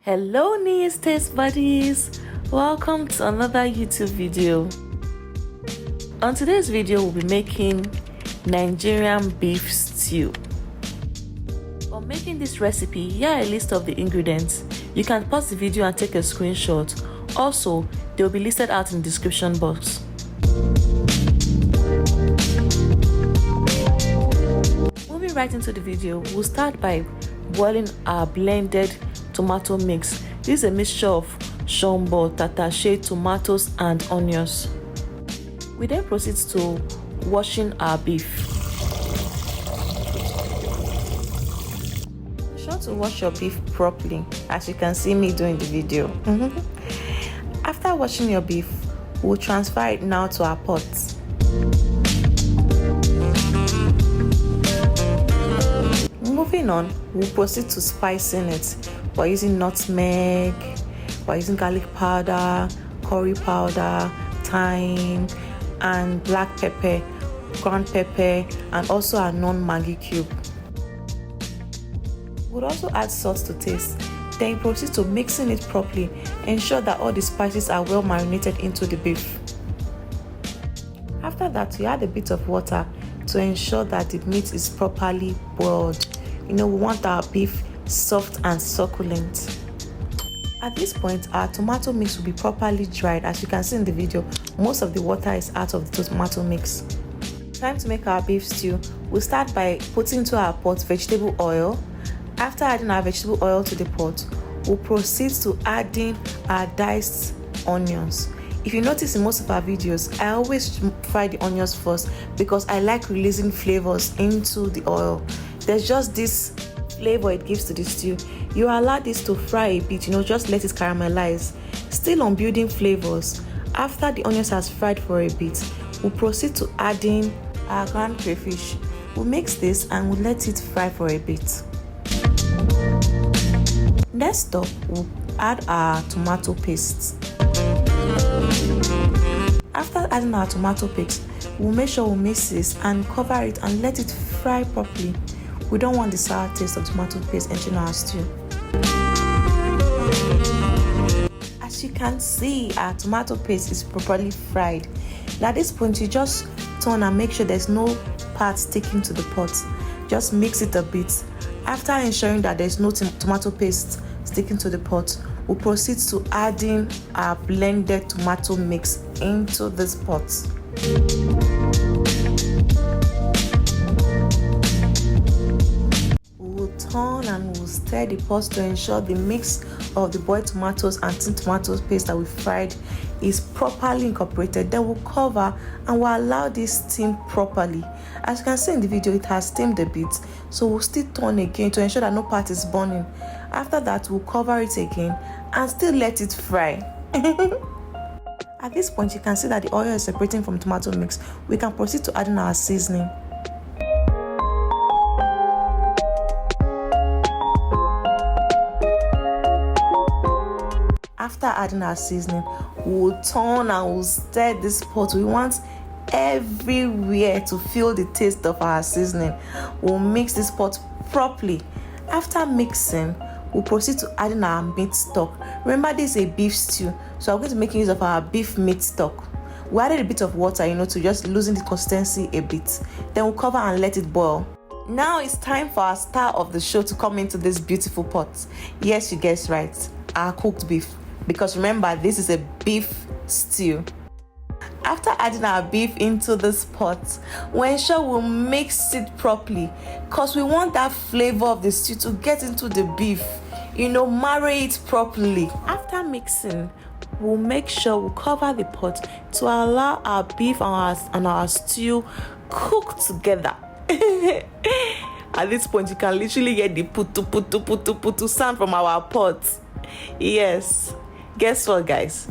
Hello Nia's Taste Buddies, welcome to another YouTube video. On today's video we'll be making Nigerian beef stew. For making this recipe, here are a list of the ingredients. You can pause the video and take a screenshot. Also, they will be listed out in the description box. Moving right into the video, we'll start by boiling our blended tomato mix. This is a mixture of Sombo, Tatashe, tomatoes and onions. We then proceed to washing our beef. Be sure to wash your beef properly, as you can see me doing the video. After washing your beef, we'll transfer it now to our pot. Moving on, we'll proceed to spicing it. We're using nutmeg, we're using garlic powder, curry powder, thyme, and black pepper, ground pepper, and also a non-Maggi cube. We'll also add salt to taste. Then proceed to mixing it properly. Ensure that all the spices are well marinated into the beef. After that, we add a bit of water to ensure that the meat is properly boiled. We want our beef soft and succulent. At this point, our tomato mix will be properly dried. As you can see in the video, most of the water is out of the tomato mix. Time to make our beef stew. We'll start by putting into our pot vegetable oil. After adding our vegetable oil to the pot, we'll proceed to adding our diced onions. If you notice in most of our videos, I always fry the onions first because I like releasing flavors into the oil. There's just this flavor it gives to the stew. You allow this to fry a bit, just let it caramelize. Still on building flavors. After the onions has fried for a bit, we'll proceed to adding our ground crayfish. We'll mix this and we'll let it fry for a bit. Next up, we'll add our tomato paste. After adding our tomato paste, we'll make sure we mix this and cover it and let it fry properly. We don't want the sour taste of tomato paste entering our stew. As you can see, our tomato paste is properly fried. At this point, you just turn and make sure there's no part sticking to the pot. Just mix it a bit. After ensuring that there's no tomato paste sticking to the pot, we'll proceed to adding our blended tomato mix into this pot. Turn and we'll stir the pot to ensure the mix of the boiled tomatoes and tin tomato paste that we fried is properly incorporated. Then we'll cover and we'll allow this steam properly. As you can see in the video, it has steamed a bit, so we'll still turn again to ensure that no part is burning. After that, we'll cover it again and still let it fry. At this point, you can see that the oil is separating from tomato mix. We can proceed to adding our seasoning. After adding our seasoning, we'll turn and we'll stir this pot. We want everywhere to feel the taste of our seasoning. We'll mix this pot properly. After mixing, we'll proceed to adding our meat stock. Remember, this is a beef stew, so I'm going to make use of our beef meat stock. We added a bit of water, to just loosen the consistency a bit. Then we'll cover and let it boil. Now it's time for our star of the show to come into this beautiful pot. Yes, you guessed right, our cooked beef. Because remember, this is a beef stew. After adding our beef into this pot, we'll ensure we'll mix it properly because we want that flavor of the stew to get into the beef. Marry it properly. After mixing, we'll make sure we cover the pot to allow our beef and our stew cook together. At this point, you can literally get the putu sound from our pot. Yes. Guess what, guys?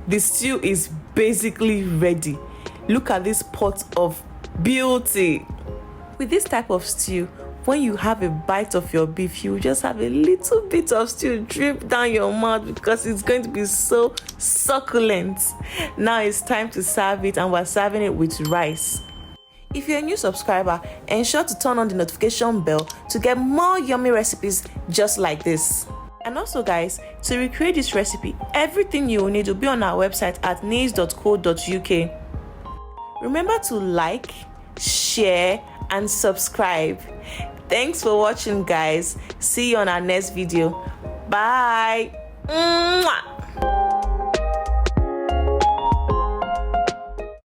The stew is basically ready. Look at this pot of beauty. With this type of stew, when you have a bite of your beef, you just have a little bit of stew drip down your mouth because it's going to be so succulent. Now it's time to serve it, and we're serving it with rice. If you're a new subscriber, ensure to turn on the notification bell to get more yummy recipes just like this. And also guys, to recreate this recipe, everything you will need will be on our website at nays.co.uk. Remember to like, share and subscribe. Thanks for watching guys. See you on our next video. Bye. Mwah!